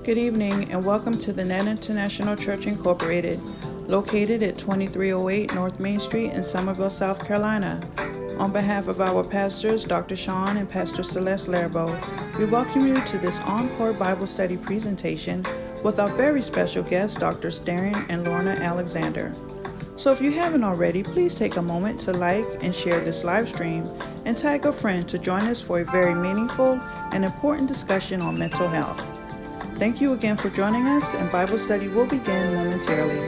Good evening and welcome to the Net International Church Incorporated, located at 2308 North Main Street in Somerville, South Carolina. On behalf of our pastors, Dr. Sean and Pastor Celeste Larbo, we welcome you to this Encore Bible Study presentation with our very special guests, Drs. Darren and Lorna Alexander. So if you haven't already, please take a moment to like and share this live stream and tag a friend to join us for a very meaningful and important discussion on mental health. Thank you again for joining us, and Bible study will begin momentarily.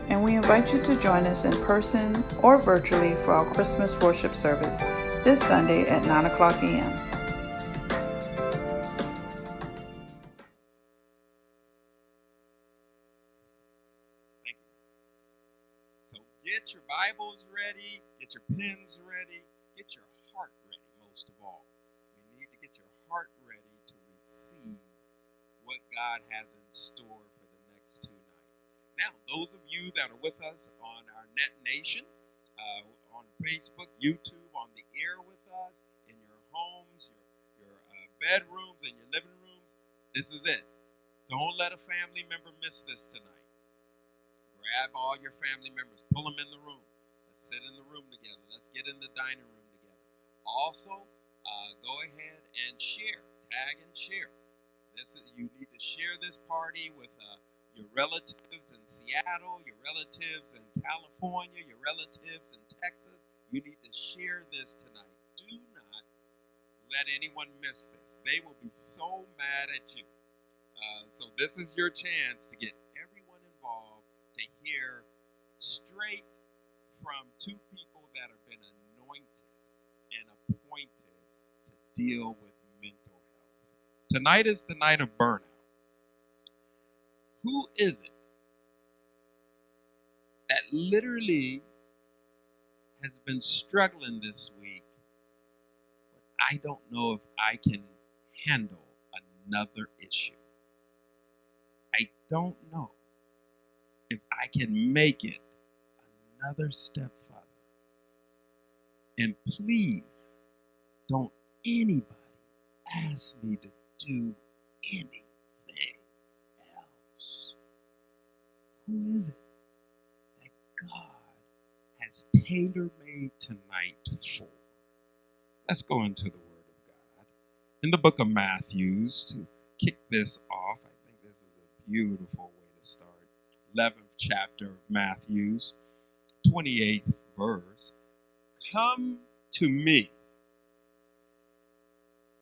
And we invite you to join us in person or virtually for our Christmas worship service this Sunday at 9 o'clock a.m. Thank you. So get your Bibles ready, get your pens ready, get your heart ready most of all. You need to get your heart ready to receive what God has in store for the next 2 nights. Now, those of you that are with us on our Net Nation, on Facebook, YouTube, on the air with us, in your homes, your bedrooms, and your living rooms, this is it. Don't let a family member miss this tonight. Grab all your family members, pull them in the room. Let's sit in the room together. Let's get in the dining room together. Also, go ahead and share, tag and share. You need to share this party with your relatives in Seattle, your relatives in California, your relatives in Texas. You need to share this tonight. Do not let anyone miss this. They will be so mad at you. So this is your chance to get everyone involved, to hear straight from two people that have been anointed and appointed to deal with mental health. Tonight is the night of burnout. Who is it that literally has been struggling this week, but I don't know if I can handle another issue? I don't know if I can make it another step further. And please don't anybody ask me to do anything else. Who is it that God has tailor-made tonight for? Let's go into the Word of God. In the book of Matthew, to kick this off, I think this is a beautiful way to start. 11th chapter of Matthew, 28th verse. Come to me,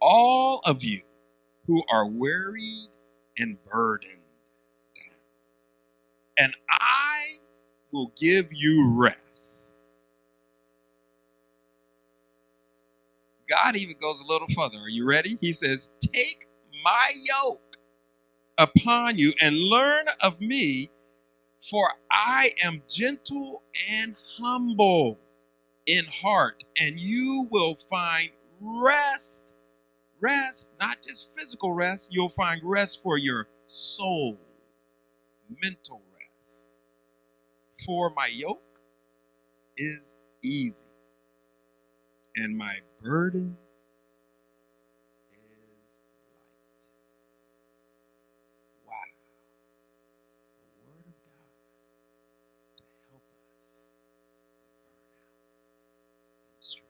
all of you who are wearied and burdened down, and I will give you rest. God even goes a little further. Are you ready? He says, take my yoke upon you and learn of me, for I am gentle and humble in heart, and you will find rest. Rest, not just physical rest. You'll find rest for your soul, mental rest. For my yoke is easy, and my burden is light. Wow. The Word of God to help us with burnout and stress.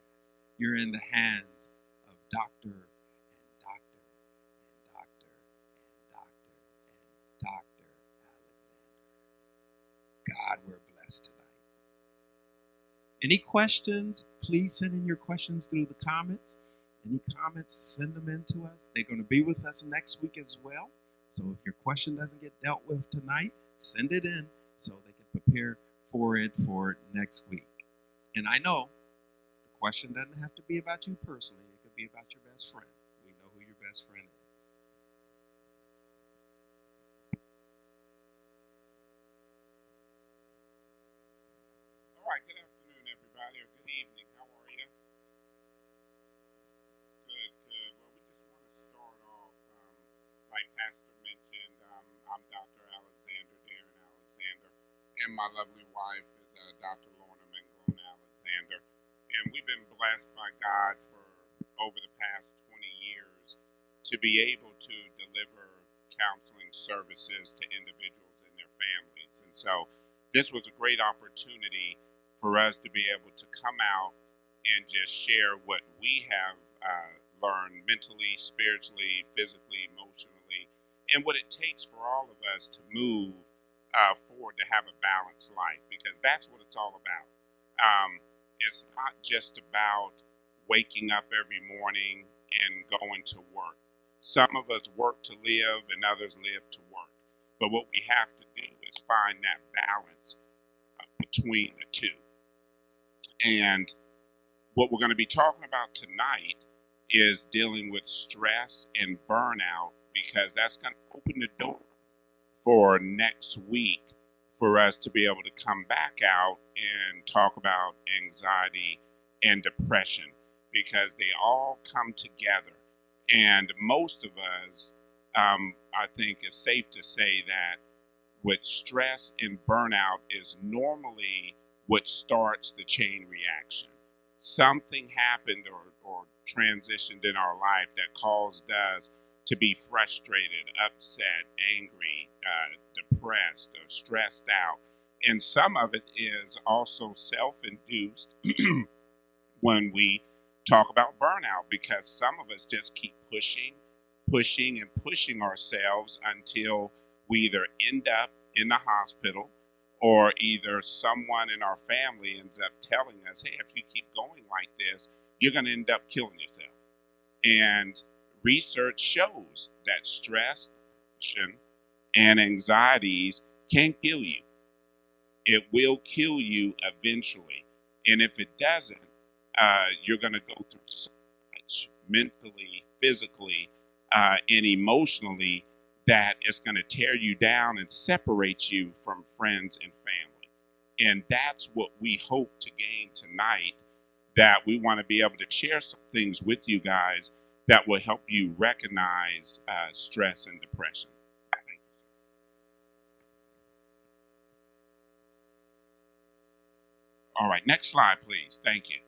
You're in the hands of Dr. and Dr. and Dr. and Dr. and Dr. Alexander. God, we're blessed tonight. Any questions? Please send in your questions through the comments. Any comments, send them in to us. They're going to be with us next week as well. So if your question doesn't get dealt with tonight, send it in so they can prepare for it for next week. And I know the question doesn't have to be about you personally. It could be about your best friend. We know who your best friend is. All right, good afternoon, everybody, or good evening. How are you? Good, good. Well, we just want to start off, like Pastor mentioned, I'm Dr. Alexander, Darren Alexander, and my lovely wife is Dr. Lorna Alexander. And we've been blessed by God for over the past 20 years to be able to deliver counseling services to individuals and their families. And so this was a great opportunity for us to be able to come out and just share what we have learned mentally, spiritually, physically, emotionally, and what it takes for all of us to move forward to have a balanced life, because that's what it's all about. It's not just about waking up every morning and going to work. Some of us work to live and others live to work. But what we have to do is find that balance between the two. And what we're going to be talking about tonight is dealing with stress and burnout, because that's going to open the door for next week for us to be able to come back out and talk about anxiety and depression, because they all come together. And most of us, I think it's safe to say that with stress and burnout is normally what starts the chain reaction. Something happened or transitioned in our life that caused us to be frustrated, upset, angry, depressed, or stressed out. And some of it is also self-induced when we talk about burnout, because some of us just keep pushing ourselves until we either end up in the hospital, or either someone in our family ends up telling us, hey, if you keep going like this, you're going to end up killing yourself. And research shows that stress and anxieties can kill you. It will kill you eventually. And if it doesn't, you're going to go through so much mentally, physically, and emotionally that it's going to tear you down and separate you from friends and family. And that's what we hope to gain tonight, that we want to be able to share some things with you guys that will help you recognize stress and depression. Thank you, sir. All right, next slide, please. Thank you.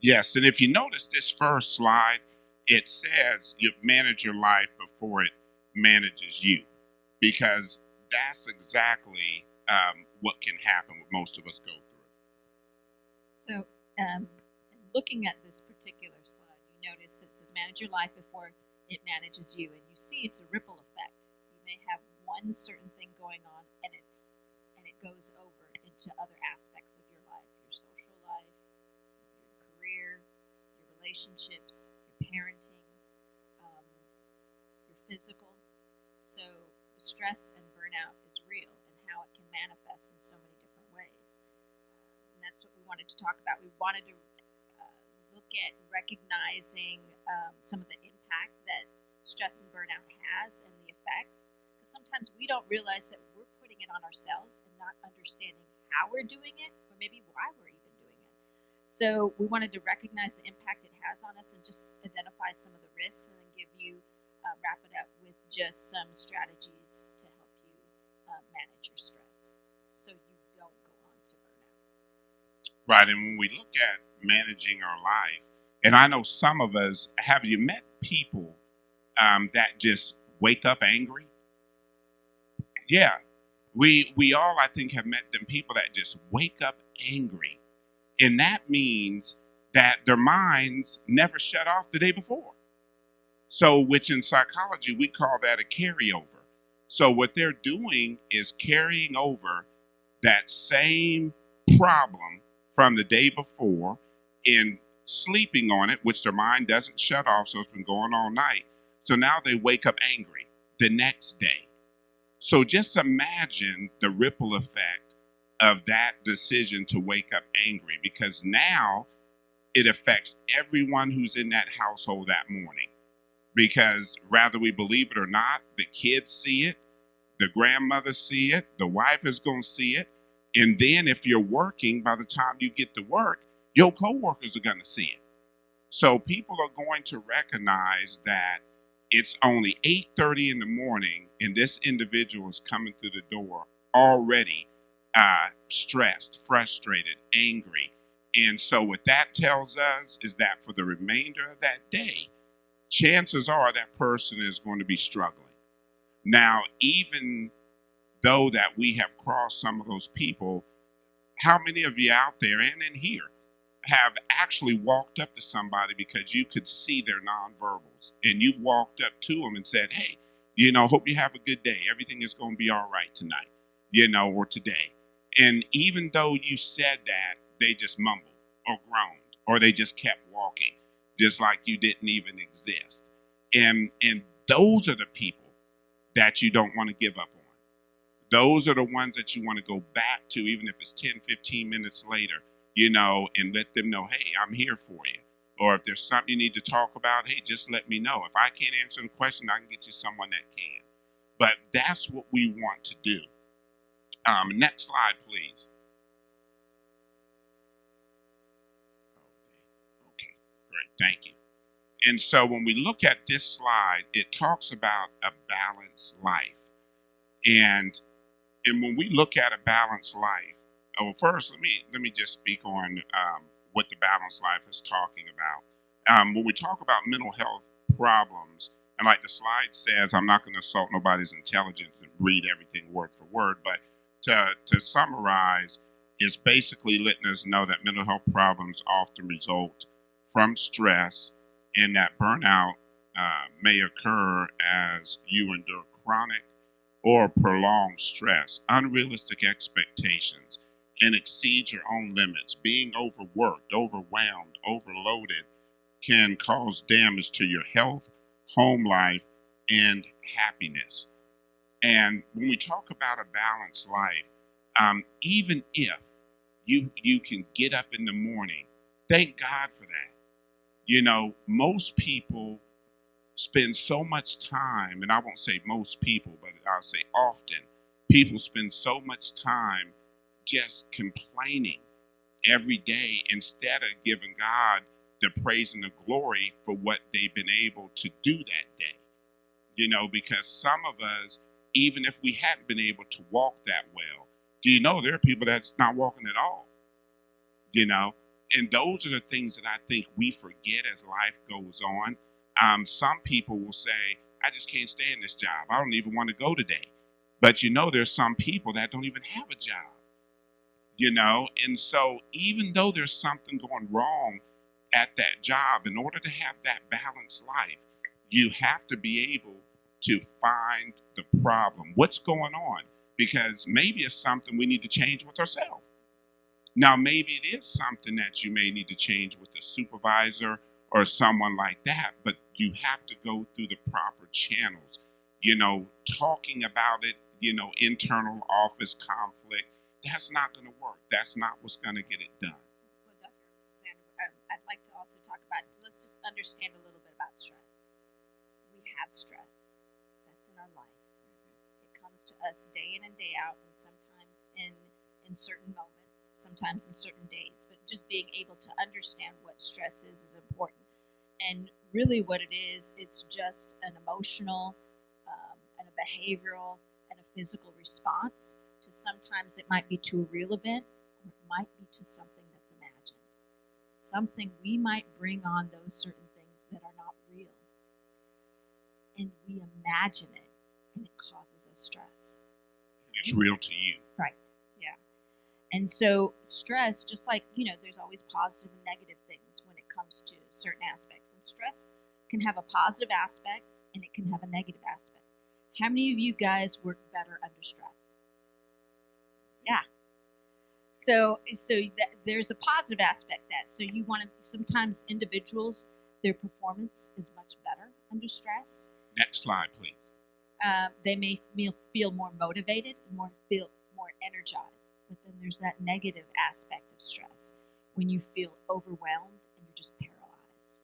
Yes, and if you notice this first slide, it says you manage your life before it manages you, because that's exactly what can happen, what most of us go through. So, looking at this particular slide, you notice that it says manage your life before it manages you, and you see it's a ripple effect. You may have one certain thing going on, and it goes over into other aspects of your life, your social life, your career, your relationships, your parenting, your physical. So stress and burnout is real, and how it can manifest in so many different ways. And that's what we wanted to talk about. We wanted to look at recognizing some of the impact that stress and burnout has and the effects. Because sometimes we don't realize that we're putting it on ourselves and not understanding how we're doing it, or maybe why we're even doing it. So we wanted to recognize the impact it has on us and just identify some of the risks, and then give you, wrap it up with just some strategies to help you manage your stress so you don't go on to burnout. Right, and when we look at managing our life, and I know some of us, have you met people that just wake up angry? Yeah, we all, I think, have met them people that just wake up angry. And that means that their minds never shut off the day before. So, which in psychology, we call that a carryover. So what they're doing is carrying over that same problem from the day before and sleeping on it, which their mind doesn't shut off, so it's been going all night. So now they wake up angry the next day. So just imagine the ripple effect of that decision to wake up angry, because now it affects everyone who's in that household that morning. Because whether we believe it or not, the kids see it, the grandmother see it, the wife is going to see it. And then if you're working, by the time you get to work, your coworkers are going to see it. So people are going to recognize that it's only 8:30 in the morning and this individual is coming through the door already stressed, frustrated, angry. And so what that tells us is that for the remainder of that day, chances are that person is going to be struggling. Now, even though that we have crossed some of those people, how many of you out there and in here have actually walked up to somebody because you could see their nonverbals and you walked up to them and said, hey, hope you have a good day. Everything is going to be all right tonight, or today. And even though you said that, they just mumbled or groaned or they just kept walking just like you didn't even exist. And those are the people that you don't want to give up on. Those are the ones that you want to go back to, even if it's 10, 15 minutes later, and let them know, hey, I'm here for you. Or if there's something you need to talk about, hey, just let me know. If I can't answer the question, I can get you someone that can. But that's what we want to do. Next slide, please. Okay, great, thank you. And so when we look at this slide, it talks about a balanced life. And when we look at a balanced life, well, first let me just speak on what the balanced life is talking about. When we talk about mental health problems, and like the slide says, I'm not going to assault nobody's intelligence and read everything word for word, but to summarize, it's basically letting us know that mental health problems often result from stress, and that burnout may occur as you endure chronic or prolonged stress, unrealistic expectations, and exceed your own limits. Being overworked, overwhelmed, overloaded can cause damage to your health, home life, and happiness. And when we talk about a balanced life, even if you can get up in the morning, thank God for that. Most people spend so much time, and I won't say most people, but I'll say often, people spend so much time just complaining every day instead of giving God the praise and the glory for what they've been able to do that day. Because some of us, even if we hadn't been able to walk that well, there are people that's not walking at all, and those are the things that I think we forget as life goes on. Some people will say, I just can't stand this job. I don't even want to go today. But there's some people that don't even have a job, and so even though there's something going wrong at that job, in order to have that balanced life, you have to be able to find the problem. What's going on? Because maybe it's something we need to change with ourselves. Now, maybe it is something that you may need to change with the supervisor or someone like that, but you have to go through the proper channels, talking about it, internal office conflict. That's not going to work. That's not what's going to get it done. Well, Dr. Alexander, I'd like to also talk about, let's just understand a little bit about stress. We have stress. That's in our life. It comes to us day in and day out, and sometimes in certain moments, sometimes in certain days. But just being able to understand what stress is important. And really what it is, it's just an emotional and a behavioral and a physical response to, sometimes it might be to a real event, or it might be to something that's imagined. Something we might bring on those certain things that are not real. And we imagine it, and it causes us stress. It's real to you. Right, yeah. And so stress, just like, there's always positive and negative things when it comes to certain aspects. And stress can have a positive aspect, and it can have a negative aspect. How many of you guys work better under stress? Yeah. So there's a positive aspect that. So you want to, sometimes individuals, their performance is much better under stress. Next slide, please. They may feel more motivated, feel more energized. But then there's that negative aspect of stress when you feel overwhelmed and you're just paralyzed.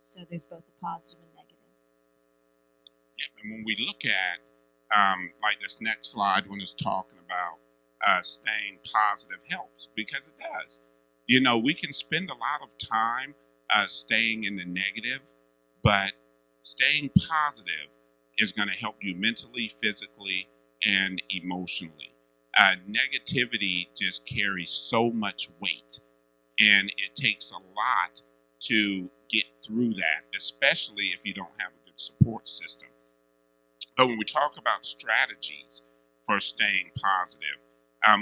So there's both a positive and negative. Yeah, and when we look at like this next slide, when it's talking about staying positive helps, because it does. We can spend a lot of time staying in the negative, but staying positive is going to help you mentally, physically, and emotionally. Negativity just carries so much weight. And it takes a lot to get through that, especially if you don't have a good support system. But when we talk about strategies for staying positive,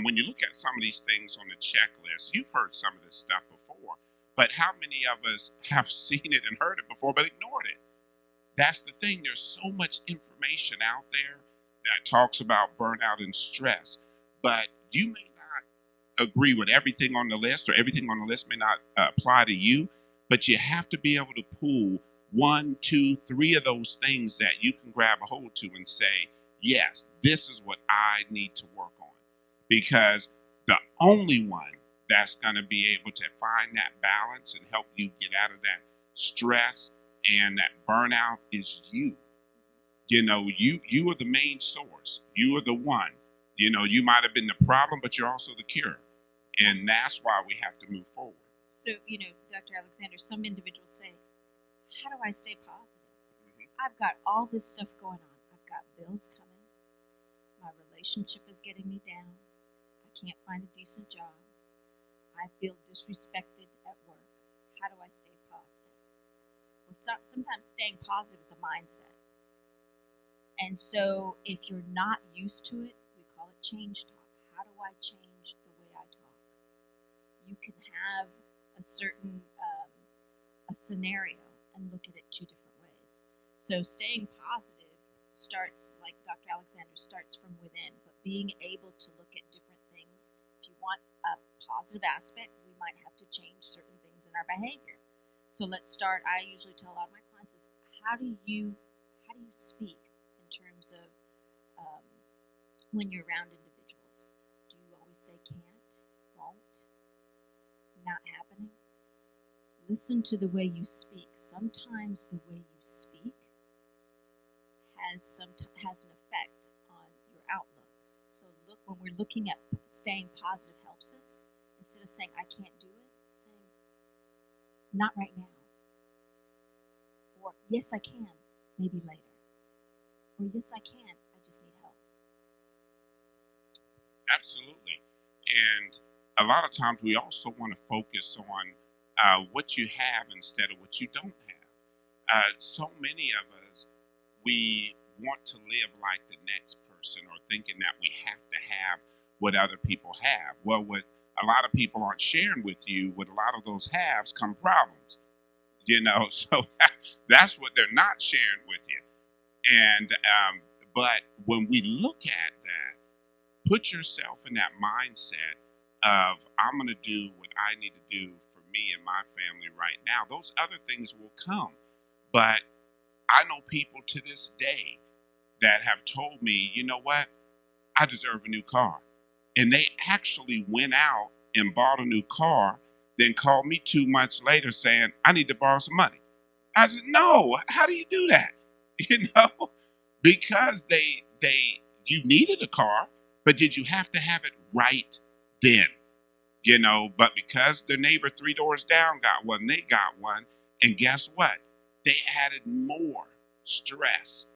when you look at some of these things on the checklist, you've heard some of this stuff before, but how many of us have seen it and heard it before but ignored it? That's the thing. There's so much information out there that talks about burnout and stress, but you may not agree with everything on the list, or everything on the list may not apply to you, but you have to be able to pull 1, 2, 3 of those things that you can grab a hold to and say, yes, this is what I need to work on. Because the only one that's going to be able to find that balance and help you get out of that stress and that burnout is you. You know, you are the main source. You are the one. You know, you might have been the problem, but you're also the cure. And that's why we have to move forward. So, Dr. Alexander, some individuals say, how do I stay positive? I've got all this stuff going on. I've got bills coming. My relationship is getting me down. I can't find a decent job. I feel disrespected at work. How do I stay positive? Well, sometimes staying positive is a mindset. And so if you're not used to it, we call it change talk. How do I change the way I talk? You can have a certain a scenario and look at it 2 different ways. So staying positive starts, like Dr. Alexander, starts from within, but being able to look at different things. If you want a positive aspect, we might have to change certain things in our behavior. So let's start. I usually tell a lot of my clients is, how do you speak in terms of when you're around individuals? Do you always say can't, won't, not happening? Listen to the way you speak. Sometimes the way you speak has an effect on your outlook. So look, when we're looking at staying positive helps us, instead of saying I can't do it, saying not right now. Or yes I can, maybe later. Or yes I can, I just need help. Absolutely. And a lot of times we also want to focus on what you have instead of what you don't have. So many of us, we want to live like the next person, or thinking that we have to have what other people have. Well, what a lot of people aren't sharing with you, with a lot of those haves come problems. So that's what they're not sharing with you. And but when we look at that, put yourself in that mindset of, I'm going to do what I need to do for me and my family right now. Those other things will come. But I know people to this day that have told me, you know what? I deserve a new car. And they actually went out and bought a new car, then called me 2 months later saying, I need to borrow some money. I said, no, how do you do that? Because you needed a car, but did you have to have it right then? But because their neighbor 3 doors down got one, they got one. And guess what? They added more stress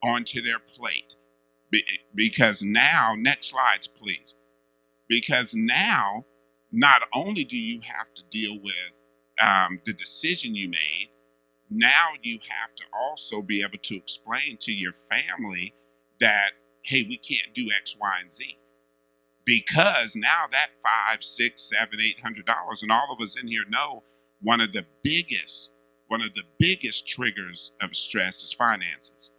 onto their plate. Because now, next slides, please. Because now, not only do you have to deal with the decision you made, now you have to also be able to explain to your family that, hey, we can't do X, Y, and Z. Because now that $500, $600, $700, $800, and all of us in here know one of the biggest triggers of stress is finances.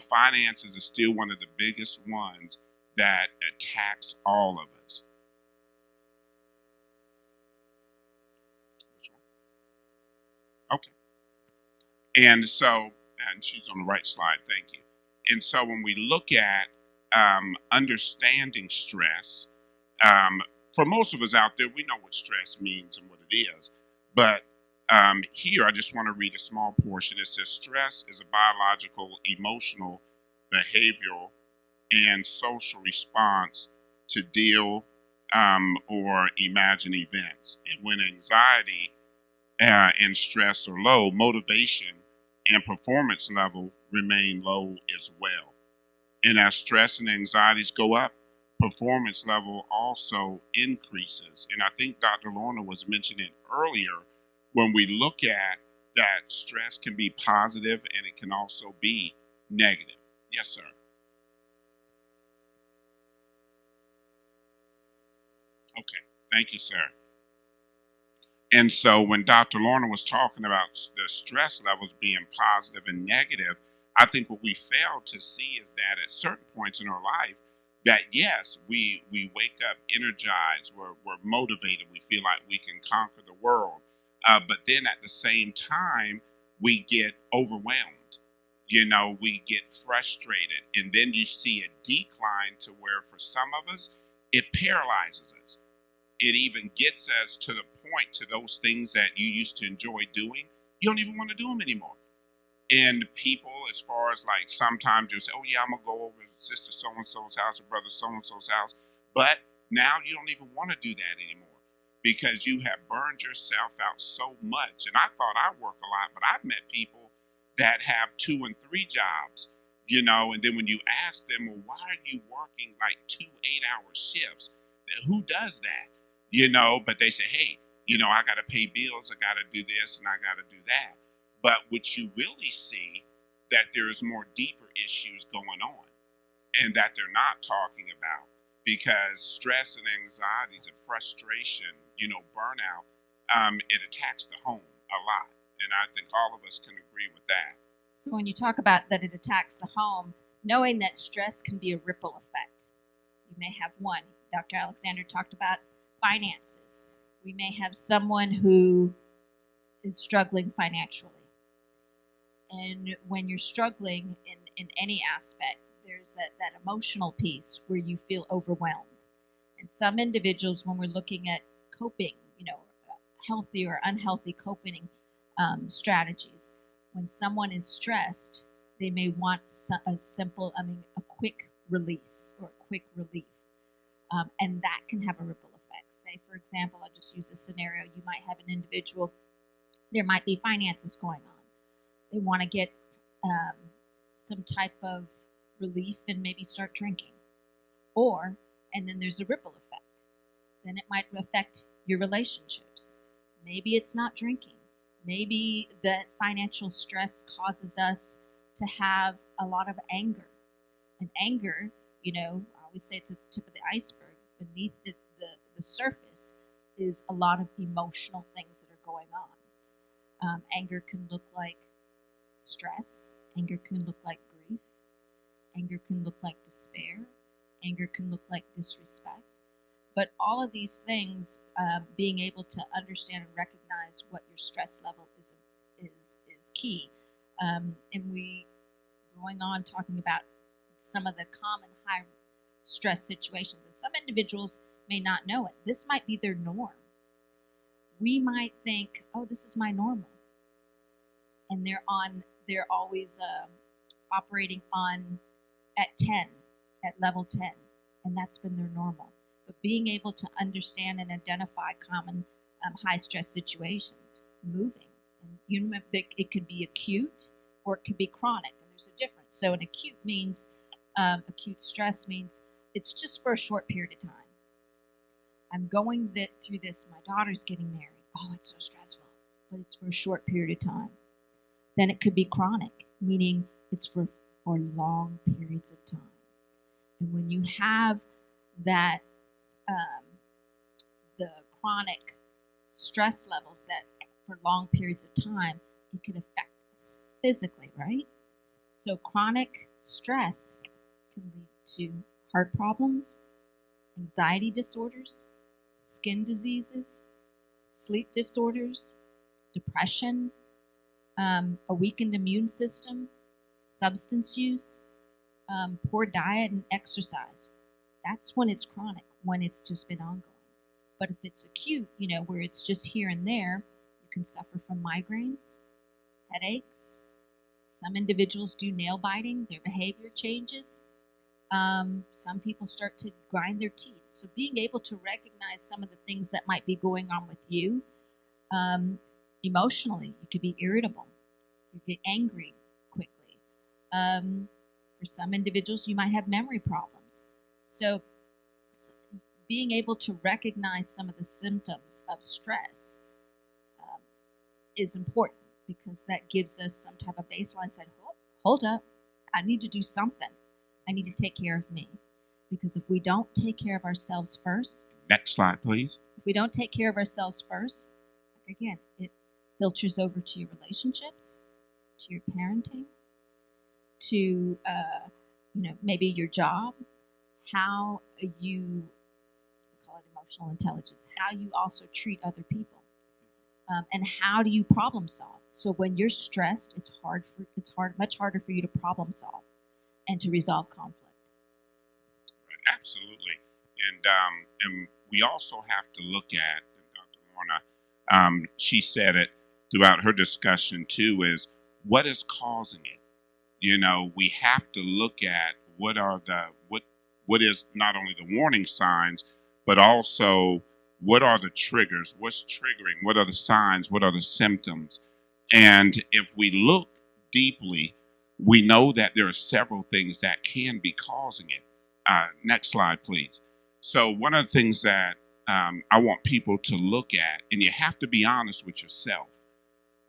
Finances is still one of the biggest ones that attacks all of us. Which one? Okay. And she's on the right slide, thank you. And so when we look at understanding stress, for most of us out there, we know what stress means and what it is. But here, I just want to read a small portion. It says, stress is a biological, emotional, behavioral, and social response to deal or imagine events. And when anxiety and stress are low, motivation and performance level remain low as well. And as stress and anxieties go up, performance level also increases. And I think Dr. Lorna was mentioning earlier, when we look at that, stress can be positive and it can also be negative. Yes, sir. Okay, thank you, sir. And so when Dr. Lorna was talking about the stress levels being positive and negative, I think what we fail to see is that at certain points in our life, that yes, we wake up energized, we're motivated, we feel like we can conquer the world. But then at the same time, we get overwhelmed. You know, we get frustrated. And then you see a decline to where for some of us, it paralyzes us. It even gets us to the point to those things that you used to enjoy doing, you don't even want to do them anymore. And people, as far as like sometimes you say, oh yeah, I'm gonna go over to sister so and so's house or brother so and so's house, but now you don't even want to do that anymore because you have burned yourself out so much. And I thought I work a lot, but I've met people that have 2 and 3 jobs, you know, and then when you ask them, well, why are you working like 2 8-hour shifts? Who does that? You know, but they say, hey, you know, I got to pay bills, I got to do this, and I got to do that. But what you really see, that there's more deeper issues going on and that they're not talking about, because stress and anxieties and frustration, you know, burnout, it attacks the home a lot. And I think all of us can agree with that. So when you talk about that it attacks the home, knowing that stress can be a ripple effect. You may have one. Dr. Alexander talked about finances. We may have someone who is struggling financially. And when you're struggling in any aspect, there's that emotional piece where you feel overwhelmed. And some individuals, when we're looking at coping, you know, healthy or unhealthy coping strategies, when someone is stressed, they may want a quick release or a quick relief. And that can have a ripple effect. Say, for example, I'll just use a scenario. You might have an individual, there might be finances going on. They want to get some type of relief and maybe start drinking. And then there's a ripple effect. Then it might affect your relationships. Maybe it's not drinking. Maybe that financial stress causes us to have a lot of anger. And anger, you know, I always say it's at the tip of the iceberg. Beneath the surface is a lot of emotional things that are going on. Anger can look like stress. Anger can look like grief. Anger can look like despair. Anger can look like disrespect. But all of these things, being able to understand and recognize what your stress level is key. And we going on talking about some of the common high stress situations. And some individuals may not know it. This might be their norm. We might think, oh, this is my normal. And they're always operating at level 10. And that's been their normal. But being able to understand and identify common high stress situations, moving. And you remember that it could be acute or it could be chronic. And there's a difference. So an acute means, acute stress means it's just for a short period of time. I'm going through this. My daughter's getting married. Oh, it's so stressful. But it's for a short period of time. Then it could be chronic, meaning it's for long periods of time. And when you have that, the chronic stress levels that for long periods of time, it can affect us physically, right? So chronic stress can lead to heart problems, anxiety disorders, skin diseases, sleep disorders, depression, a weakened immune system, substance use, poor diet and exercise. That's when it's chronic, when it's just been ongoing. But if it's acute, you know, where it's just here and there, you can suffer from migraines, headaches. Some individuals do nail biting, their behavior changes. Some people start to grind their teeth. So being able to recognize some of the things that might be going on with you, emotionally, you could be irritable. You get angry quickly. For some individuals, you might have memory problems. So being able to recognize some of the symptoms of stress is important, because that gives us some type of baseline. Saying, hold up, I need to do something. I need to take care of me. Because if we don't take care of ourselves first, Next slide, please. if we don't take care of ourselves first, again, it filters over to your relationships, to your parenting, to maybe your job, how you call it emotional intelligence, how you also treat other people, and how do you problem solve. So when you're stressed, it's much harder for you to problem solve and to resolve conflict. Absolutely. And we also have to look at, and Dr. Lorna, she said it throughout her discussion too, is what is causing it. We have to look at what is not only the warning signs, but also what are the triggers, what's triggering, what are the signs, what are the symptoms. And if we look deeply, we know that there are several things that can be causing it. Next slide, please. So one of the things that I want people to look at, and you have to be honest with yourself,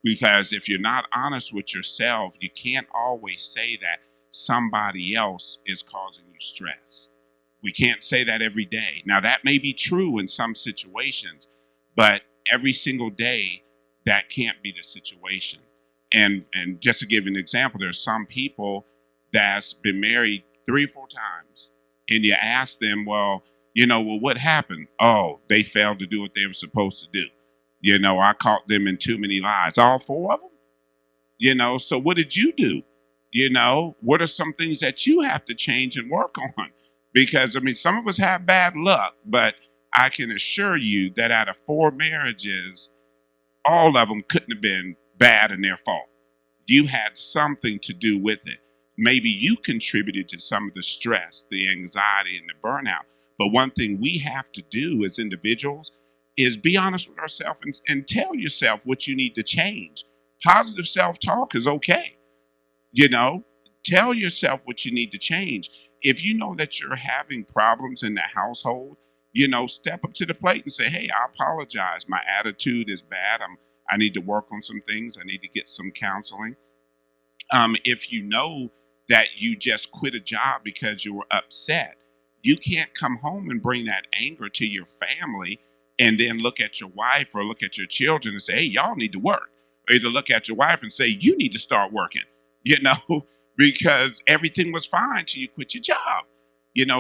because if you're not honest with yourself, you can't always say that somebody else is causing you stress. We can't say that every day. Now, that may be true in some situations, but every single day, that can't be the situation. And just to give an example, there's some people that's been married 3 or 4 times, and you ask them, well, what happened? Oh, they failed to do what they were supposed to do. I caught them in too many lies. All 4 of them? So what did you do? What are some things that you have to change and work on? Because, some of us have bad luck, but I can assure you that out of 4 marriages, all of them couldn't have been bad and their fault. You had something to do with it. Maybe you contributed to some of the stress, the anxiety, and the burnout. But one thing we have to do as individuals is be honest with ourselves and tell yourself what you need to change. Positive self-talk is okay. Tell yourself what you need to change. If you know that you're having problems in the household, step up to the plate and say, hey, I apologize. My attitude is bad. I need to work on some things. I need to get some counseling. If you know that you just quit a job because you were upset, you can't come home and bring that anger to your family and then look at your wife or look at your children and say, hey, y'all need to work. Or either look at your wife and say, you need to start working, because everything was fine till you quit your job.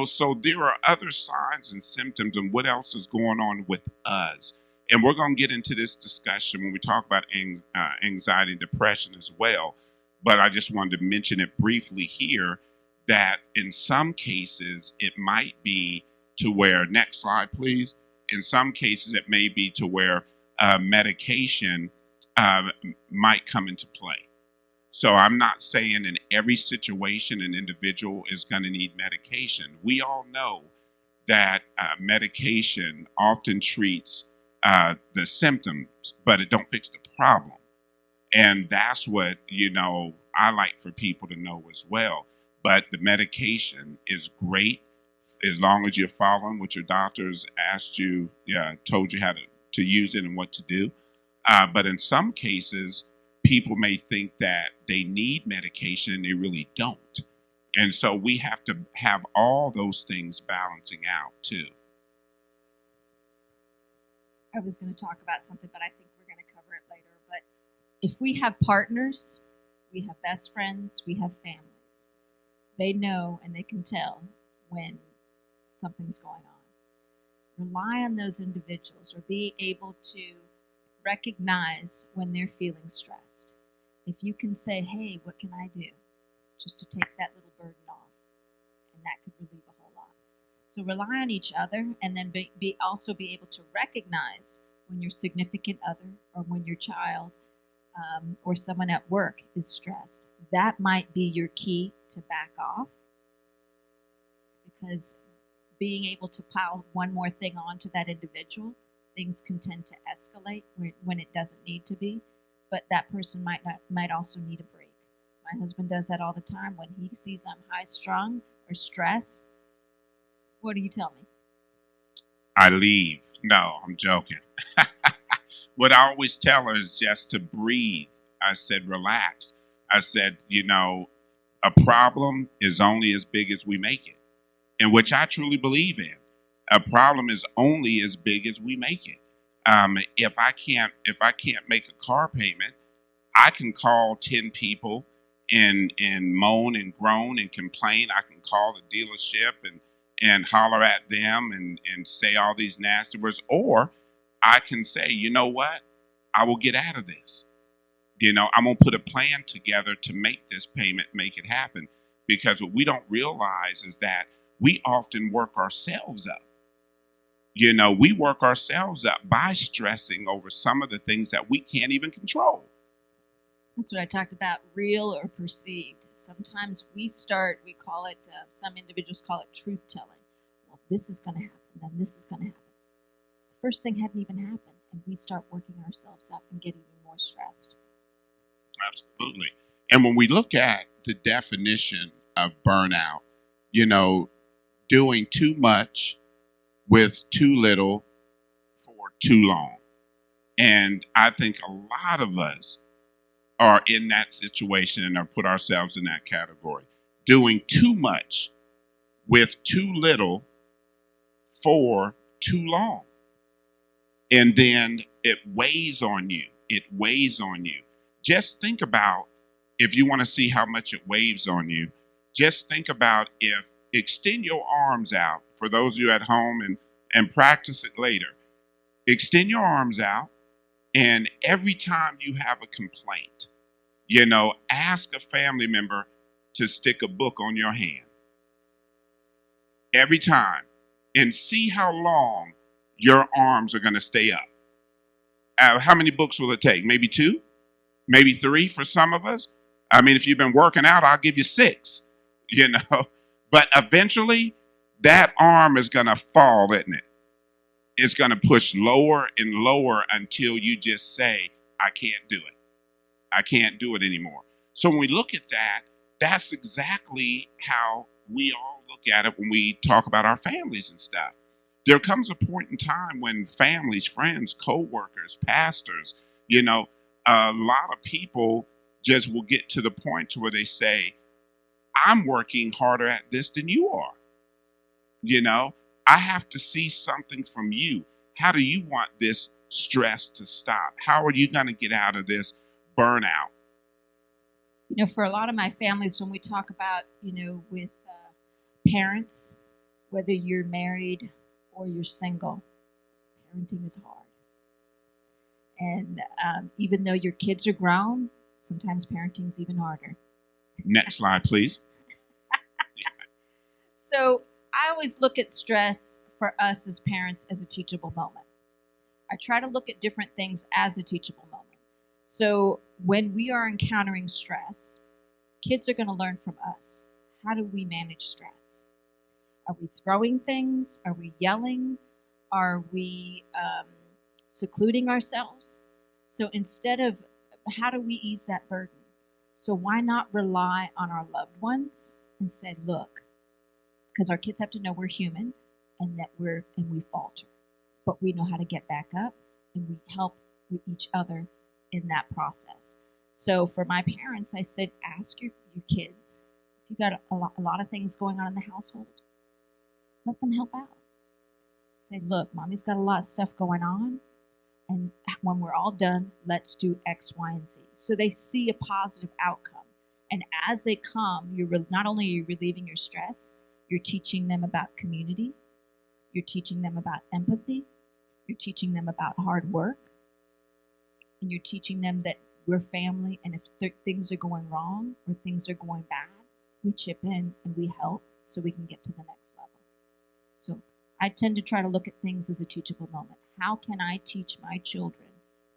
So there are other signs and symptoms and what else is going on with us. And we're going to get into this discussion when we talk about anxiety and depression as well. But I just wanted to mention it briefly here that in some cases it might be to where, next slide, please. In some cases it may be to where medication might come into play. So I'm not saying in every situation an individual is going to need medication. We all know that medication often treats the symptoms, but it don't fix the problem. And that's what, I like for people to know as well. But the medication is great as long as you're following what your doctors asked you, told you how to use it and what to do. But in some cases, people may think that they need medication and they really don't. And so we have to have all those things balancing out too. I was going to talk about something, but I think we're going to cover it later. But if we have partners, we have best friends, we have families, they know and they can tell when something's going on. Rely on those individuals or be able to recognize when they're feeling stressed. If you can say, hey, what can I do just to take that little burden off? And that could relieve a whole lot. So rely on each other, and then also be able to recognize when your significant other or when your child or someone at work is stressed. That might be your key to back off, because being able to pile one more thing onto that individual, things can tend to escalate when it doesn't need to be. But that person might also need a break. My husband does that all the time. When he sees I'm high strung or stressed, what do you tell me? I leave. No, I'm joking. What I always tell her is just to breathe. I said, relax. I said, a problem is only as big as we make it, and which I truly believe in. A problem is only as big as we make it. If I can't make a car payment, I can call 10 people and moan and groan and complain. I can call the dealership and holler at them and say all these nasty words. Or I can say, you know what? I will get out of this. I'm going to put a plan together to make this payment, make it happen. Because what we don't realize is that we often work ourselves up. We work ourselves up by stressing over some of the things that we can't even control. That's what I talked about, real or perceived. Sometimes we call it, some individuals call it truth telling. Well, this is going to happen, then this is going to happen. The first thing hadn't even happened, and we start working ourselves up and get even more stressed. Absolutely. And when we look at the definition of burnout, doing too much with too little for too long. And I think a lot of us are in that situation and are put ourselves in that category. Doing too much with too little for too long. And then it weighs on you. It weighs on you. Just think about, if you want to see how much it weighs on you, just think about extend your arms out for those of you at home and practice it later. Extend your arms out, and every time you have a complaint, ask a family member to stick a book on your hand. Every time. And see how long your arms are going to stay up. How many books will it take? Maybe 2? Maybe 3 for some of us? I mean, if you've been working out, I'll give you 6, But eventually, that arm is going to fall, isn't it? It's going to push lower and lower until you just say, I can't do it. I can't do it anymore. So when we look at that, that's exactly how we all look at it when we talk about our families and stuff. There comes a point in time when families, friends, co-workers, pastors, a lot of people just will get to the point to where they say, I'm working harder at this than you are. I have to see something from you. How do you want this stress to stop? How are you going to get out of this burnout? For a lot of my families, when we talk about, with parents, whether you're married or you're single, parenting is hard. And even though your kids are grown, sometimes parenting is even harder. Next slide, please. So I always look at stress for us as parents as a teachable moment. I try to look at different things as a teachable moment. So when we are encountering stress, kids are going to learn from us. How do we manage stress? Are we throwing things? Are we yelling? Are we secluding ourselves? So instead of, how do we ease that burden? So why not rely on our loved ones and say, look, because our kids have to know we're human and that we falter, but we know how to get back up, and we help with each other in that process. So for my parents, I said, ask your kids, if you got a lot of things going on in the household, let them help out. Say, look, mommy's got a lot of stuff going on, and when we're all done, let's do X, Y, and Z. So they see a positive outcome. And as they come, not only are you relieving your stress, you're teaching them about community, you're teaching them about empathy, you're teaching them about hard work, and you're teaching them that we're family, and if things are going wrong or things are going bad, we chip in and we help so we can get to the next level. So I tend to try to look at things as a teachable moment. How can I teach my children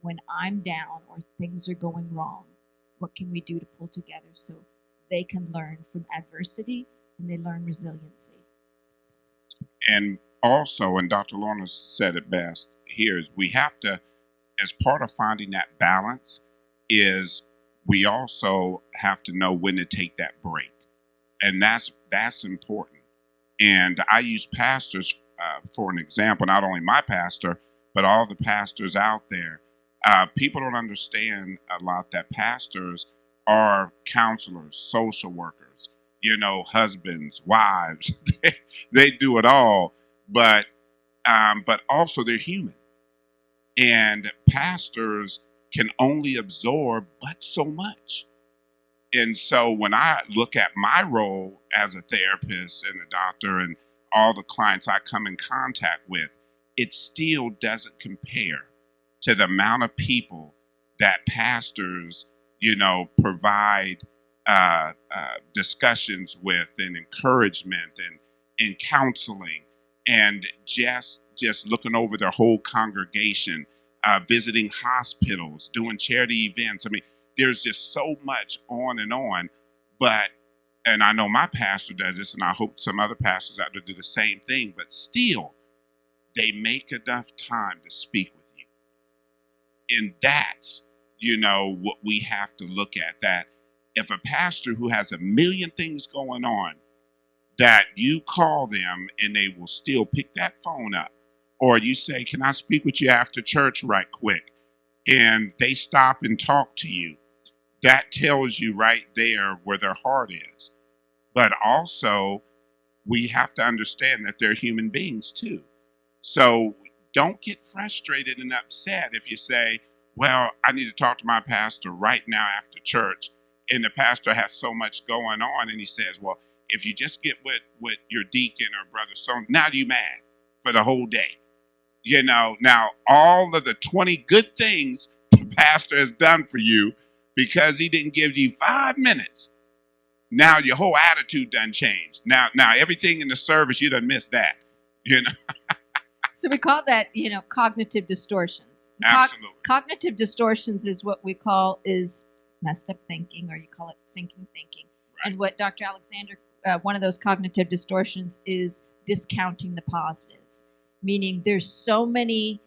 when I'm down or things are going wrong? What can we do to pull together so they can learn from adversity and they learn resiliency? And also, and Dr. Lorna said it best here, is we have to, as part of finding that balance, is we also have to know when to take that break. And that's important. And I use pastors for an example, not only my pastor, but all the pastors out there. People don't understand a lot that pastors are counselors, social workers, husbands, wives. They do it all, but also they're human. And pastors can only absorb but so much. And so when I look at my role as a therapist and a doctor and all the clients I come in contact with, it still doesn't compare to the amount of people that pastors, provide discussions with and encouragement and counseling and just looking over their whole congregation, visiting hospitals, doing charity events. I mean, there's just so much on and on. And I know my pastor does this, and I hope some other pastors out there do the same thing, but still, they make enough time to speak with you. And that's, what we have to look at, that if a pastor who has a million things going on, that you call them and they will still pick that phone up. Or you say, can I speak with you after church right quick? And they stop and talk to you. That tells you right there where their heart is. But also, we have to understand that they're human beings too. So don't get frustrated and upset if you say, well, I need to talk to my pastor right now after church. And the pastor has so much going on. And he says, well, if you just get with your deacon or brother, so now you mad for the whole day. Now all of the 20 good things the pastor has done for you, because he didn't give you 5 minutes, now your whole attitude done changed. Now everything in the service, you done missed that. So we call that, cognitive distortions. Absolutely. Cognitive distortions is what we call is messed up thinking, or you call it sinking thinking. Right. And what Dr. Alexander, one of those cognitive distortions is discounting the positives, meaning there's so many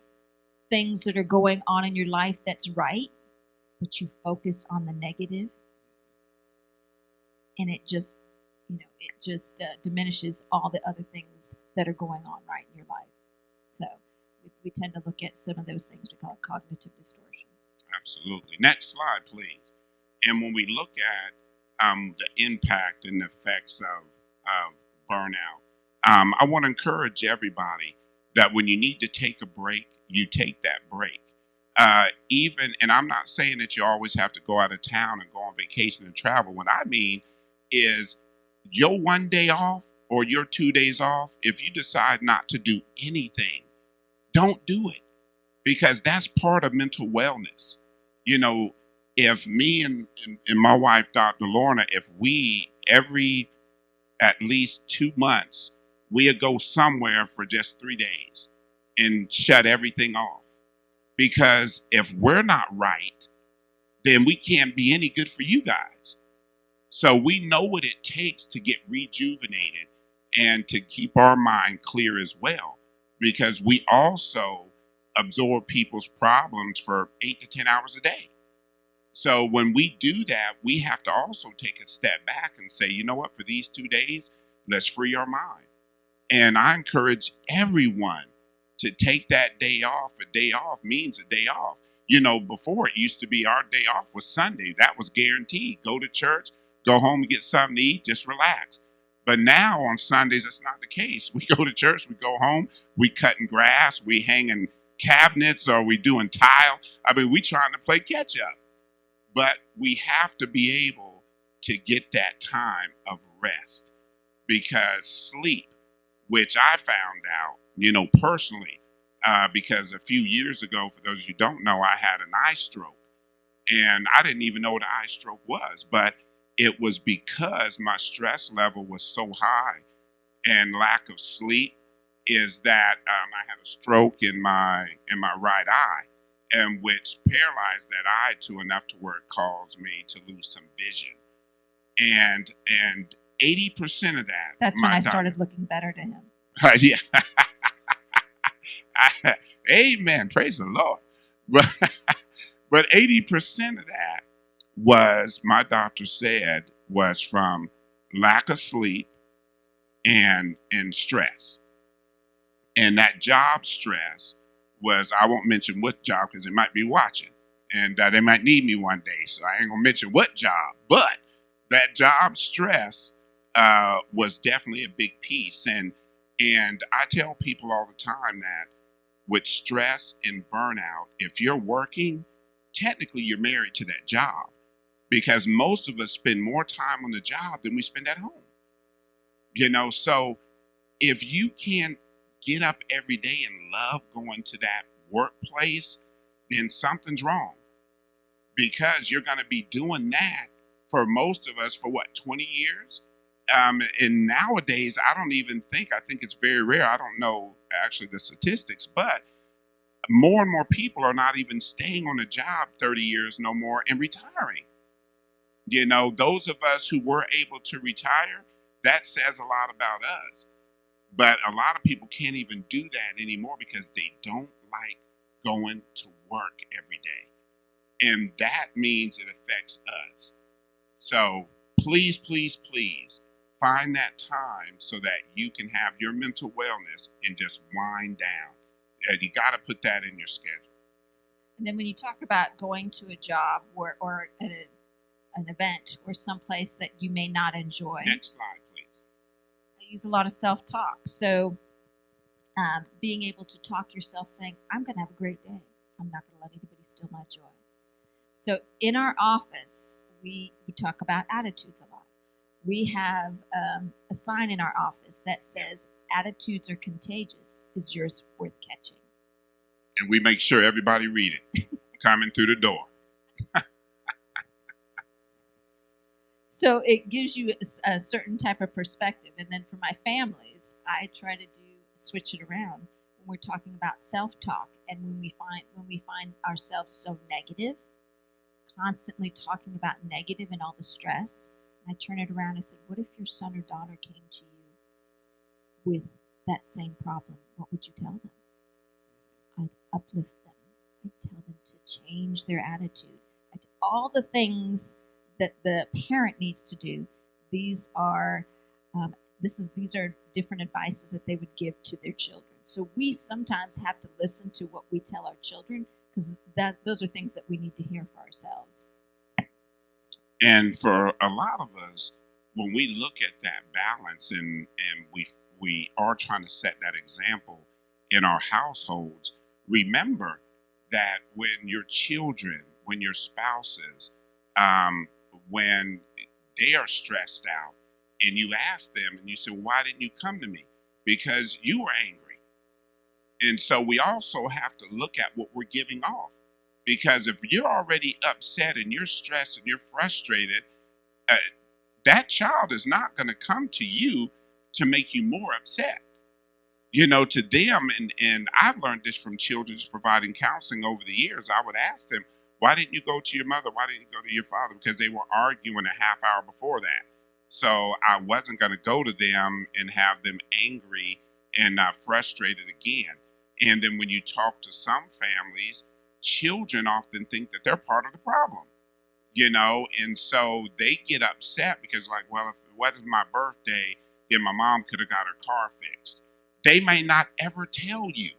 things that are going on in your life that's right, but you focus on the negative, and it just diminishes all the other things that are going on right in your life. So we tend to look at some of those things we call cognitive distortion. Absolutely. Next slide, please. And when we look at the impact and the effects of burnout, I want to encourage everybody that when you need to take a break, you take that break. And I'm not saying that you always have to go out of town and go on vacation and travel. What I mean is your 1 day off or your 2 days off, if you decide not to do anything, don't do it, because that's part of mental wellness. If me and my wife, Dr. Lorna, if we at least 2 months, we'd go somewhere for just 3 days and shut everything off. Because if we're not right, then we can't be any good for you guys. So we know what it takes to get rejuvenated and to keep our mind clear as well, because we also absorb people's problems for 8 to 10 hours a day. So when we do that, we have to also take a step back and say, you know what, for these 2 days, let's free our mind. And I encourage everyone to take that day off. A day off means a day off. Before it used to be our day off was Sunday. That was guaranteed. Go to church, go home and get something to eat, just relax. But now on Sundays, that's not the case. We go to church, we go home, we cutting grass, we hanging cabinets, or we doing tile. I mean, we trying to play catch up. But we have to be able to get that time of rest, because sleep, which I found out, personally, because a few years ago, for those of you who don't know, I had an eye stroke. And I didn't even know what an eye stroke was, but it was because my stress level was so high and lack of sleep is that I had a stroke in my right eye, and which paralyzed that eye to enough to where it caused me to lose some vision. And 80% of that. That's when I started looking better to him. Yeah. Amen. Praise the Lord. But 80% of that was, my doctor said, was from lack of sleep and stress. And that job stress was, I won't mention what job because they might be watching. And they might need me one day. So I ain't going to mention what job. But that job stress was definitely a big piece. And I tell people all the time that with stress and burnout, if you're working, technically you're married to that job. Because most of us spend more time on the job than we spend at home. So if you can't get up every day and love going to that workplace, then something's wrong. Because you're going to be doing that for most of us for 20 years? And nowadays, I think it's very rare. I don't know actually the statistics, but more and more people are not even staying on a job 30 years no more and retiring. Those of us who were able to retire, that says a lot about us. But a lot of people can't even do that anymore because they don't like going to work every day. And that means it affects us. So please, please, please find that time so that you can have your mental wellness and just wind down. You got to put that in your schedule. And then when you talk about going to a job or at an event or someplace that you may not enjoy. Next slide, please. I use a lot of self-talk. So being able to talk yourself saying, I'm going to have a great day. I'm not going to let anybody steal my joy. So in our office, we talk about attitudes a lot. We have a sign in our office that says, attitudes are contagious. Is yours worth catching? And we make sure everybody read it coming through the door. So it gives you a certain type of perspective. And then for my families, I try to switch it around when we're talking about self-talk. And when we find ourselves so negative, constantly talking about negative and all the stress, I turn it around and said, what if your son or daughter came to you with that same problem? What would you tell them? I'd uplift them. I'd tell them to change their attitude. All the things that the parent needs to do. These are different advices that they would give to their children. So we sometimes have to listen to what we tell our children because those are things that we need to hear for ourselves. And for a lot of us, when we look at that balance and we are trying to set that example in our households, remember that when your children, when your spouses, when they are stressed out and you ask them and you say, why didn't you come to me? Because you were angry. And so we also have to look at what we're giving off. Because if you're already upset and you're stressed and you're frustrated, that child is not going to come to you to make you more upset. To them, and I've learned this from children just providing counseling over the years, I would ask them, why didn't you go to your mother? Why didn't you go to your father? Because they were arguing a half hour before that. So I wasn't going to go to them and have them angry and frustrated again. And then when you talk to some families, children often think that they're part of the problem, and so they get upset because if it wasn't my birthday, then my mom could have got her car fixed. They may not ever tell you,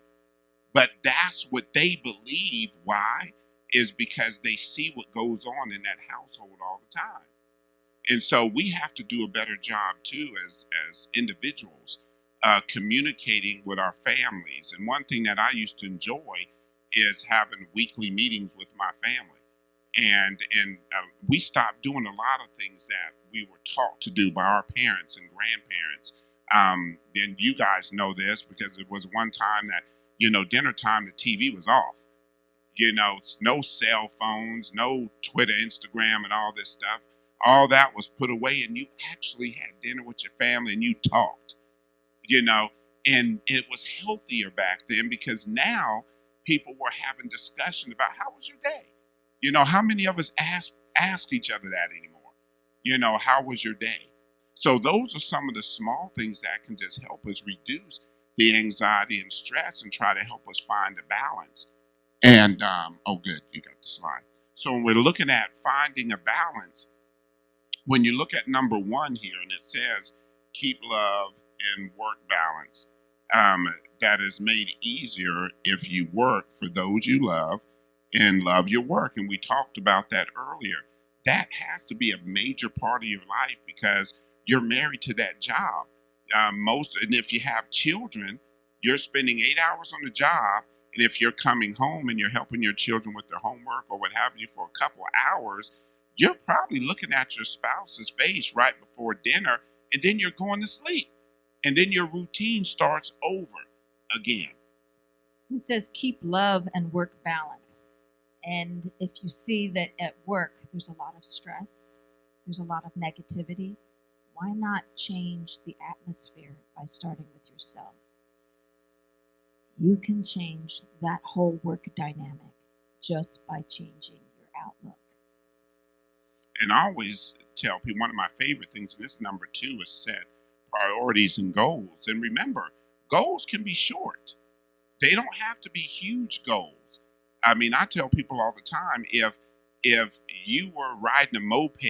but that's what they believe. Why? Is because they see what goes on in that household all the time. And so we have to do a better job too as individuals communicating with our families. And one thing that I used to enjoy is having weekly meetings with my family. And we stopped doing a lot of things that we were taught to do by our parents and grandparents. Then you guys know this because it was one time that, dinner time, the TV was off. No cell phones, no Twitter, Instagram, and all this stuff. All that was put away, and you actually had dinner with your family and you talked, and it was healthier back then because now people were having discussion about how was your day? How many of us ask each other that anymore? How was your day? So those are some of the small things that can just help us reduce the anxiety and stress and try to help us find a balance. And, good, you got the slide. So when we're looking at finding a balance, when you look at number 1 here and it says keep love and work balance, that is made easier if you work for those you love and love your work. And we talked about that earlier. That has to be a major part of your life because you're married to that job. And if you have children, you're spending 8 hours on the job. And if you're coming home and you're helping your children with their homework or what have you for a couple of hours, you're probably looking at your spouse's face right before dinner, and then you're going to sleep. And then your routine starts over again. It says keep love and work balance. And if you see that at work there's a lot of stress, there's a lot of negativity, why not change the atmosphere by starting with yourself? You can change that whole work dynamic just by changing your outlook. And I always tell people one of my favorite things, and this number 2, is set priorities and goals. And remember, goals can be short. They don't have to be huge goals. I mean, I tell people all the time, if you were riding a moped,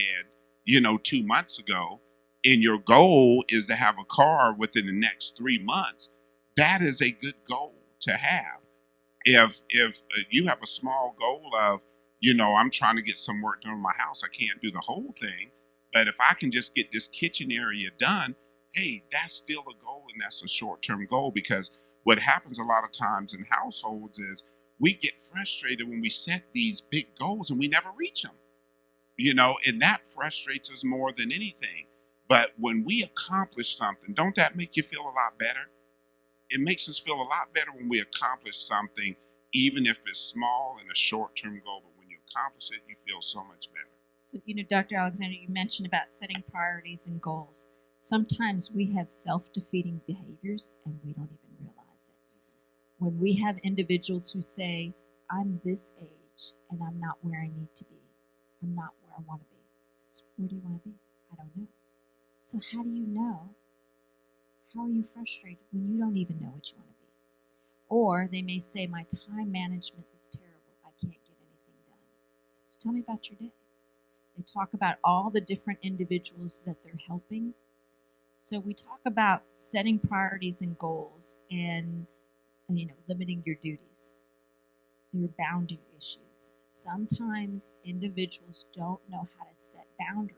2 months ago, and your goal is to have a car within the next 3 months, that is a good goal to have. If you have a small goal of, I'm trying to get some work done in my house, I can't do the whole thing, but if I can just get this kitchen area done, hey, that's still a goal, and that's a short-term goal. Because what happens a lot of times in households is we get frustrated when we set these big goals and we never reach them, and that frustrates us more than anything. But when we accomplish something, don't that make you feel a lot better? It makes us feel a lot better when we accomplish something, even if it's small and a short-term goal. But when you accomplish it, you feel so much better. So, Dr. Alexander, you mentioned about setting priorities and goals. Sometimes we have self-defeating behaviors and we don't even realize it. When we have individuals who say, I'm this age and I'm not where I need to be, I'm not where I want to be. So where do you want to be? I don't know. So how do you know? How are you frustrated when you don't even know what you want to be? Or they may say, my time management is terrible. I can't get anything done. So tell me about your day. They talk about all the different individuals that they're helping. So we talk about setting priorities and goals and limiting your duties. There are boundary issues. Sometimes individuals don't know how to set boundaries.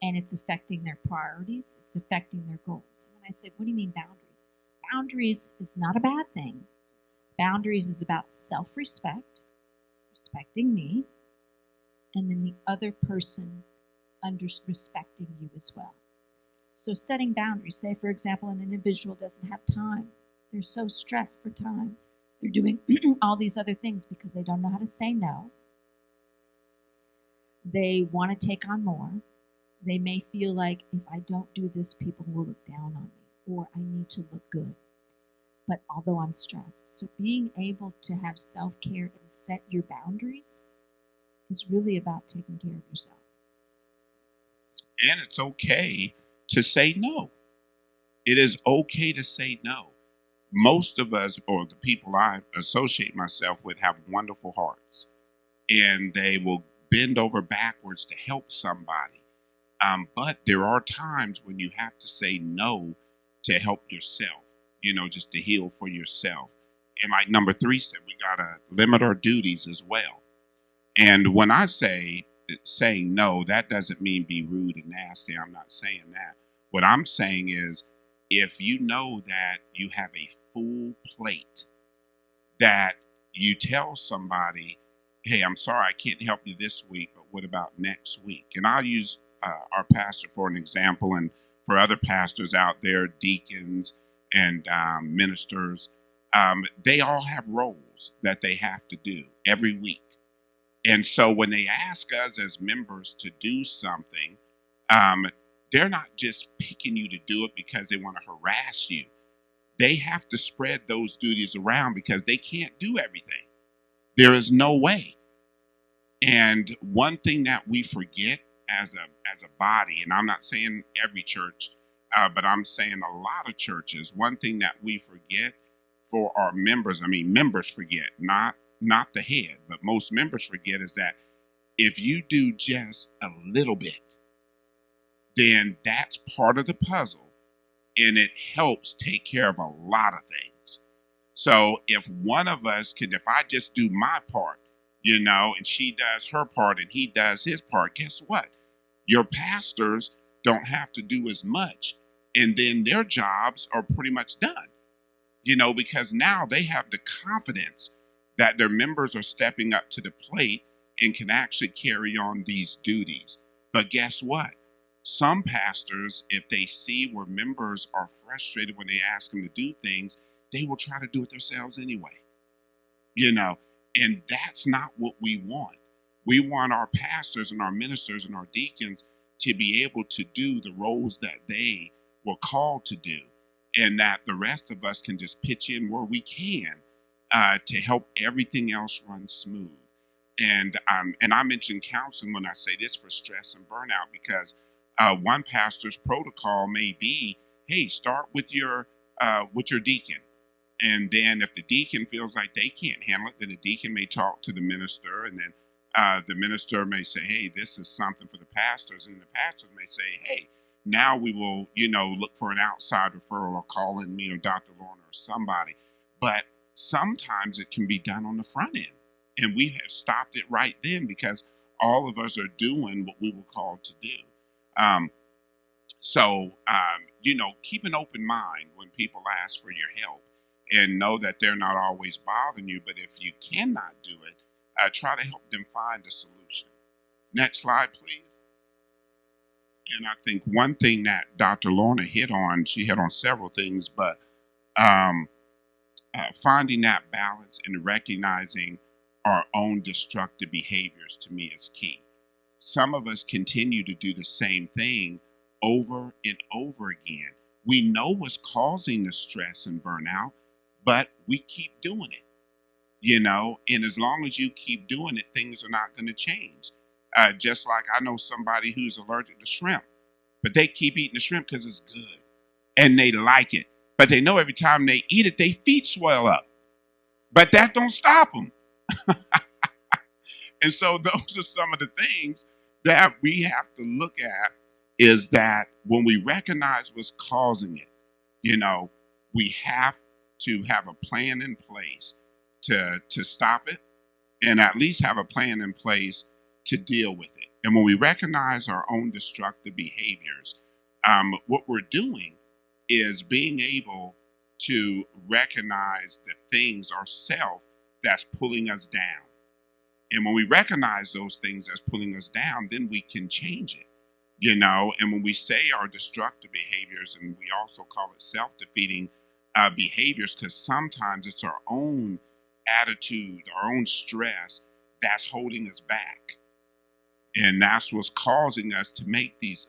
And it's affecting their priorities. It's affecting their goals. And when I said, what do you mean boundaries? Boundaries is not a bad thing. Boundaries is about self-respect, respecting me, and then the other person respecting you as well. So setting boundaries, say for example, an individual doesn't have time. They're so stressed for time. They're doing all these other things because they don't know how to say no. They want to take on more. They may feel like if I don't do this, people will look down on me, or I need to look good. But although I'm stressed, so being able to have self-care and set your boundaries is really about taking care of yourself. And it's okay to say no. It is okay to say no. Most of us, or the people I associate myself with, have wonderful hearts, and they will bend over backwards to help somebody. But there are times when you have to say no to help yourself, just to heal for yourself. And like number 3 said, we got to limit our duties as well. And when I say saying no, that doesn't mean be rude and nasty. I'm not saying that. What I'm saying is, if you know that you have a full plate, that you tell somebody, hey, I'm sorry, I can't help you this week, but what about next week? And I'll use our pastor for an example, and for other pastors out there, deacons and ministers, they all have roles that they have to do every week. And so when they ask us as members to do something, they're not just picking you to do it because they want to harass you. They have to spread those duties around because they can't do everything. There is no way. And one thing that we forget as a body, and I'm not saying every church, but I'm saying a lot of churches, one thing that we forget for our members, members forget, not the head, but most members forget, is that if you do just a little bit, then that's part of the puzzle. and it helps take care of a lot of things. So if one of us can, if I just do my part, and she does her part and he does his part, guess what? Your pastors don't have to do as much, and then their jobs are pretty much done, because now they have the confidence that their members are stepping up to the plate and can actually carry on these duties. But guess what? Some pastors, if they see where members are frustrated when they ask them to do things, they will try to do it themselves anyway. And that's not what we want. We want our pastors and our ministers and our deacons to be able to do the roles that they were called to do, and that the rest of us can just pitch in where we can to help everything else run smooth. And I mentioned counseling when I say this for stress and burnout, because one pastor's protocol may be, hey, start with your deacon. And then if the deacon feels like they can't handle it, then the deacon may talk to the minister, and then the minister may say, hey, this is something for the pastors. And the pastors may say, hey, now we will, look for an outside referral or call in me or Dr. Lorna or somebody. But sometimes it can be done on the front end. And we have stopped it right then because all of us are doing what we were called to do. So, keep an open mind when people ask for your help, and know that they're not always bothering you. But if you cannot do it, try to help them find a solution. Next slide, please. And I think one thing that Dr. Lorna hit on, she hit on several things, but finding that balance and recognizing our own destructive behaviors, to me, is key. Some of us continue to do the same thing over and over again. We know what's causing the stress and burnout, but we keep doing it, and as long as you keep doing it, things are not going to change. Just like I know somebody who's allergic to shrimp, but they keep eating the shrimp because it's good and they like it. But they know every time they eat it, their feet swell up. But that don't stop them. And so those are some of the things that we have to look at, is that when we recognize what's causing it, we have to have a plan in place to stop it, and at least have a plan in place to deal with it. And when we recognize our own destructive behaviors, what we're doing is being able to recognize the things ourselves that's pulling us down. And when we recognize those things as pulling us down, then we can change it, And when we say our destructive behaviors, and we also call it self-defeating behaviors, because sometimes it's our own attitude, our own stress that's holding us back. And that's what's causing us to make these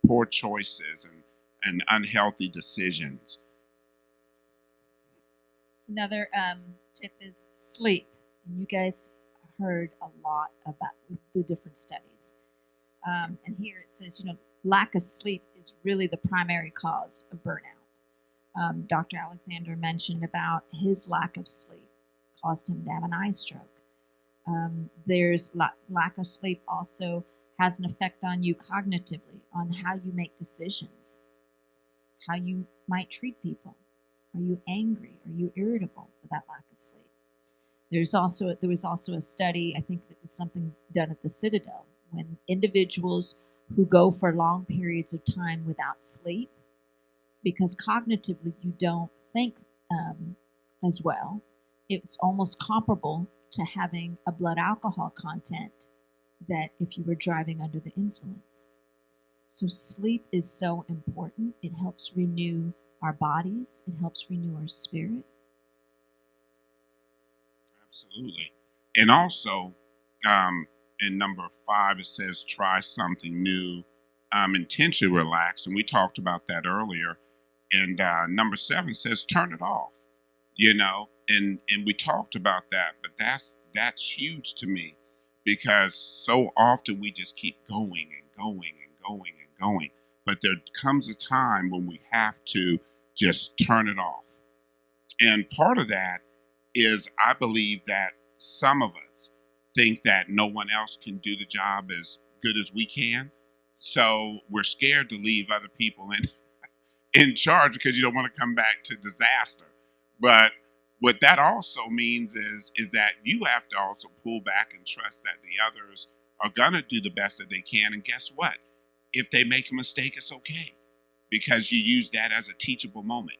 poor choices and unhealthy decisions. Another tip is sleep. And you guys heard a lot about the different studies. And here it says, lack of sleep is really the primary cause of burnout. Dr. Alexander mentioned about his lack of sleep caused him to have an eye stroke. There's lack of sleep also has an effect on you cognitively, on how you make decisions, how you might treat people. Are you angry? Are you irritable for that lack of sleep? There was also a study, I think that was something done at the Citadel, when individuals who go for long periods of time without sleep, because cognitively you don't think as well, it's almost comparable to having a blood alcohol content that if you were driving under the influence. So sleep is so important. It helps renew our bodies. It helps renew our spirit. Absolutely. And also, in number 5, it says try something new, intentionally relax. And we talked about that earlier. And number 7 says turn it off, and we talked about that. But that's huge to me, because so often we just keep going and going and going and going. But there comes a time when we have to just turn it off. And part of that is, I believe that some of us think that no one else can do the job as good as we can. So we're scared to leave other people in charge because you don't want to come back to disaster. But what that also means is that you have to also pull back and trust that the others are gonna do the best that they can. And guess what? If they make a mistake, it's okay, because you use that as a teachable moment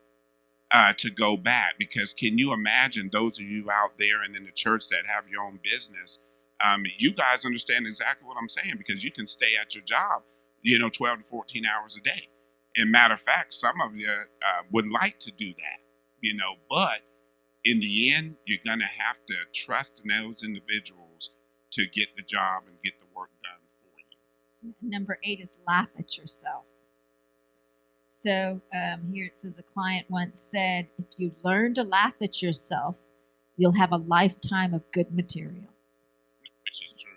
to go back. Because can you imagine those of you out there and in the church that have your own business? You guys understand exactly what I'm saying, because you can stay at your job, 12 to 14 hours a day. And matter of fact, some of you would like to do that, but in the end, you're going to have to trust in those individuals to get the job and get the work done for you. Number 8 is laugh at yourself. So here it says a client once said, if you learn to laugh at yourself, you'll have a lifetime of good material. Which is true.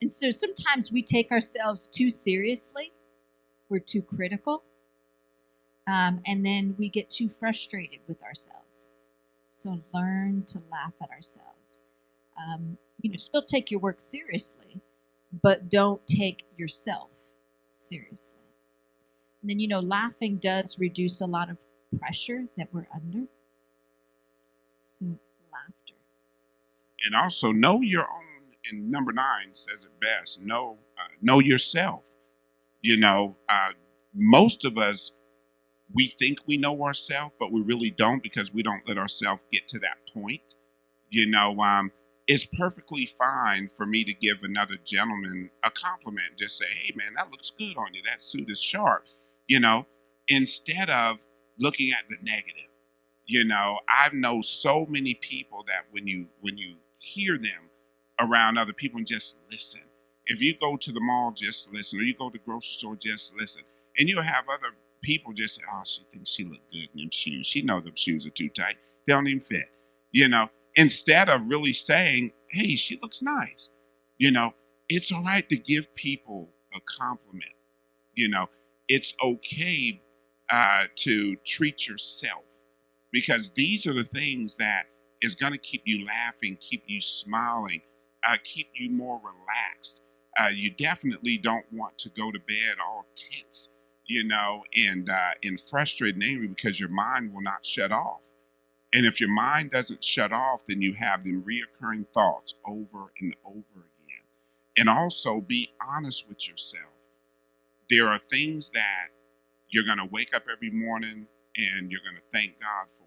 And so sometimes we take ourselves too seriously. We're too critical. And then we get too frustrated with ourselves. So learn to laugh at ourselves. Still take your work seriously, but don't take yourself seriously. And then, laughing does reduce a lot of pressure that we're under. So laughter. And also know your own, and number 9 says it best, know yourself. Most of us, we think we know ourselves, but we really don't, because we don't let ourselves get to that point. It's perfectly fine for me to give another gentleman a compliment. Just say, hey, man, that looks good on you. That suit is sharp, instead of looking at the negative. I know so many people that when you hear them around other people, and just listen. If you go to the mall, just listen. Or you go to the grocery store, just listen. And you'll have other people just say, oh, she thinks she look good in them shoes. She know them shoes are too tight. They don't even fit. Instead of really saying, hey, she looks nice. It's all right to give people a compliment. It's okay to treat yourself, because these are the things that is going to keep you laughing, keep you smiling, keep you more relaxed. You definitely don't want to go to bed all tense, and frustrated and angry, because your mind will not shut off. And if your mind doesn't shut off, then you have them reoccurring thoughts over and over again. And also be honest with yourself. There are things that you're going to wake up every morning and you're going to thank God for.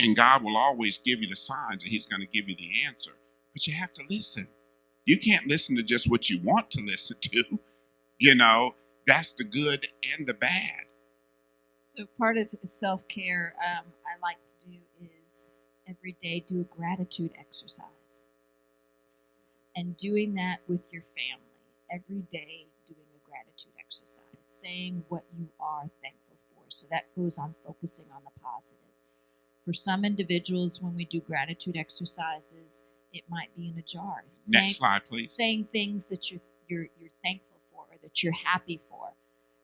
And God will always give you the signs, and He's going to give you the answer. But you have to listen. You can't listen to just what you want to listen to. That's the good and the bad. So part of self-care I like to do is every day do a gratitude exercise. And doing that with your family. Every day doing a gratitude exercise. Saying what you are thankful for. So that goes on focusing on the positive. For some individuals, when we do gratitude exercises, it might be in a jar. Next slide, please. Saying things that you're thankful for, or that you're happy for.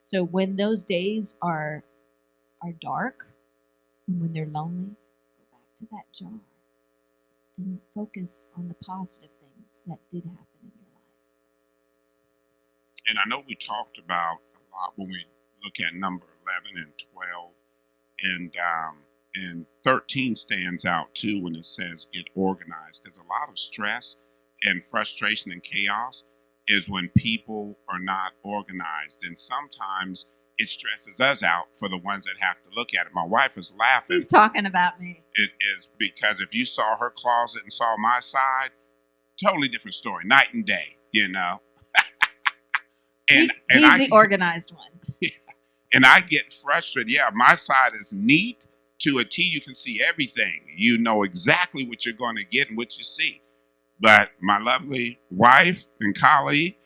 So when those days are dark, and when they're lonely, go back to that jar and focus on the positive things that did happen in your life. And I know we talked about a lot when we look at number 11 and 12, and 13 stands out too when it says get organized, because a lot of stress and frustration and chaos is when people are not organized. And sometimes it stresses us out for the ones that have to look at it. My wife is laughing. He's talking about me. It is because if you saw her closet and saw my side, totally different story, night and day, And he's the organized one. And I get frustrated. Yeah, my side is neat to a T. You can see everything. You know exactly what you're going to get and what you see. But my lovely wife and colleague,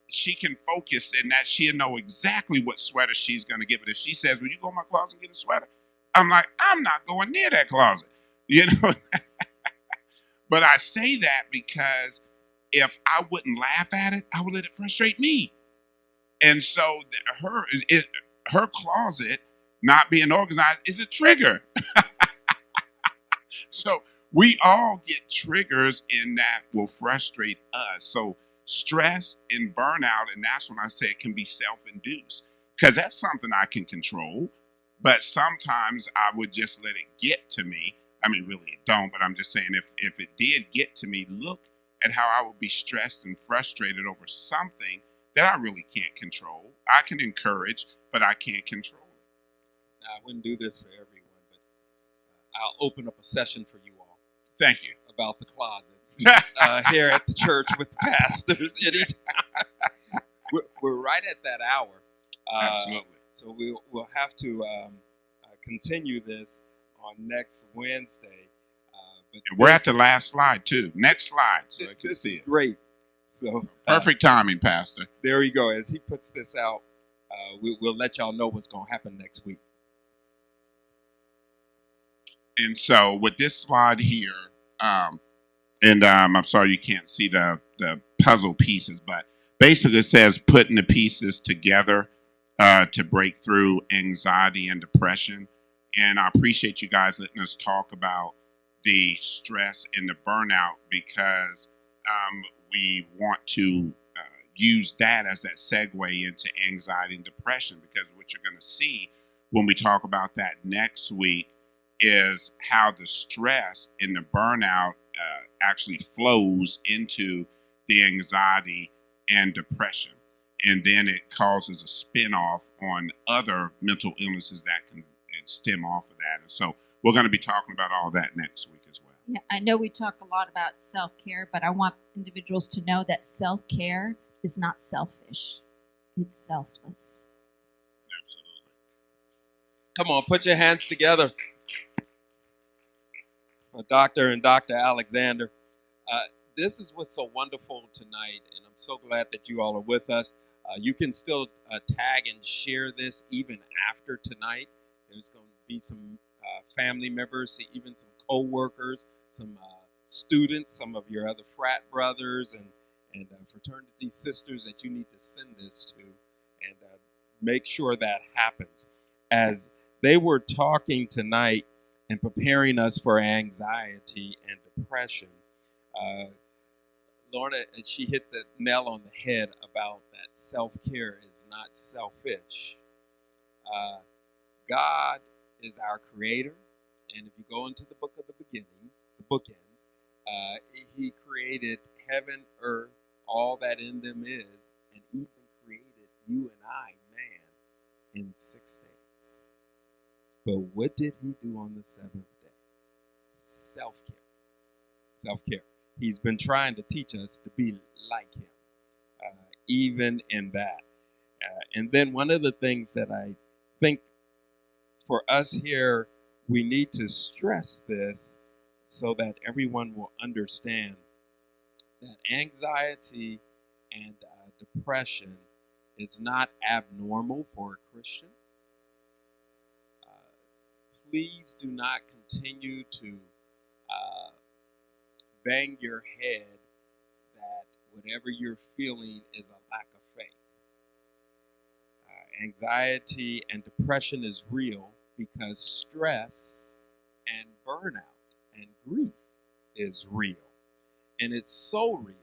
she can focus in that. She'll know exactly what sweater she's going to get. But if she says, will you go in my closet and get a sweater? I'm like, I'm not going near that closet. But I say that because if I wouldn't laugh at it, I would let it frustrate me. And so her closet not being organized is a trigger. So we all get triggers, and that will frustrate us. So stress and burnout, and that's when I say it can be self-induced. because that's something I can control. But sometimes I would just let it get to me. I mean, really, it don't. But I'm just saying, if it did get to me, look at how I would be stressed and frustrated over something that I really can't control. I can encourage, but I can't control it. Now, I wouldn't do this for everyone, but I'll open up a session for you all Thank you. about the closets here at the church with the pastors. We're right at that hour. Absolutely. So we'll have to continue this on next Wednesday. But And we're at the last slide, too. Next slide, so I can this see is it. great. So Perfect timing, Pastor. there you go. As he puts this out, we'll let y'all know what's going to happen next week. And so with this slide here, I'm sorry you can't see the puzzle pieces, but basically it says putting the pieces together to break through anxiety and depression. And I appreciate you guys letting us talk about the stress and the burnout, because we want to use that as that segue into anxiety and depression, because what you're going to see when we talk about that next week is how the stress and the burnout actually flows into the anxiety and depression. And then it causes a spin-off on other mental illnesses that can stem off of that. And so we're going to be talking about all that next week as well. Yeah, I know we talk a lot about self-care, but I want individuals to know that self-care is not selfish. It's selfless. Absolutely. Come on, put your hands together. Dr. and Dr. Alexander. This is what's so wonderful tonight, and I'm so glad that you all are with us. You can still tag and share this even after tonight. There's going to be some family members, even some co-workers, some students, some of your other frat brothers and fraternity sisters that you need to send this to, and make sure that happens. As they were talking tonight and preparing us for anxiety and depression, Lorna, she hit the nail on the head about that self-care is not selfish. God is our creator, and if you go into the book of the beginnings, the bookends, he created heaven, earth, all that in them is, and even created you and I, man, in 6 days. But what did he do on the seventh day? Self-care. Self-care. He's been trying to teach us to be like him, even in that. And then one of the things that I think for us here, we need to stress this so that everyone will understand that anxiety and depression is not abnormal for a Christian. Please do not continue to bang your head that whatever you're feeling is a lack of faith. Anxiety and depression is real because stress and burnout and grief is real. And it's so real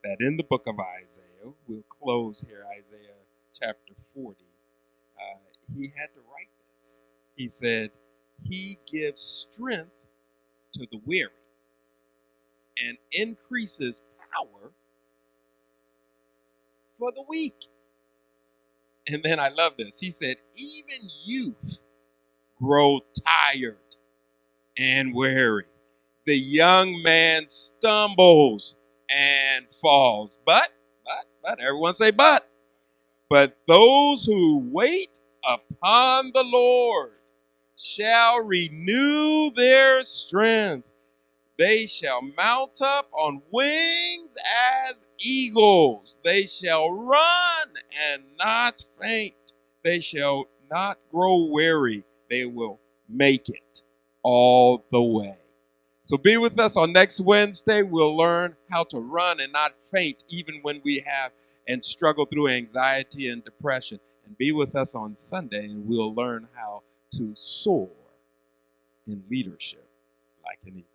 that in the book of Isaiah, we'll close here, Isaiah chapter 40, he had to write this. He said, he gives strength to the weary and increases power for the weak. And then I love this. He said, even youth grow tired and weary. The young man stumbles and falls. But, everyone say but. But those who wait upon the Lord shall renew their strength. They shall mount up on wings as eagles. They shall run and not faint. They shall not grow weary. They will make it all the way. So be with us on next Wednesday. We'll learn how to run and not faint even when we have and struggle through anxiety and depression. And be with us on Sunday and we'll learn how to soar in leadership like an eagle.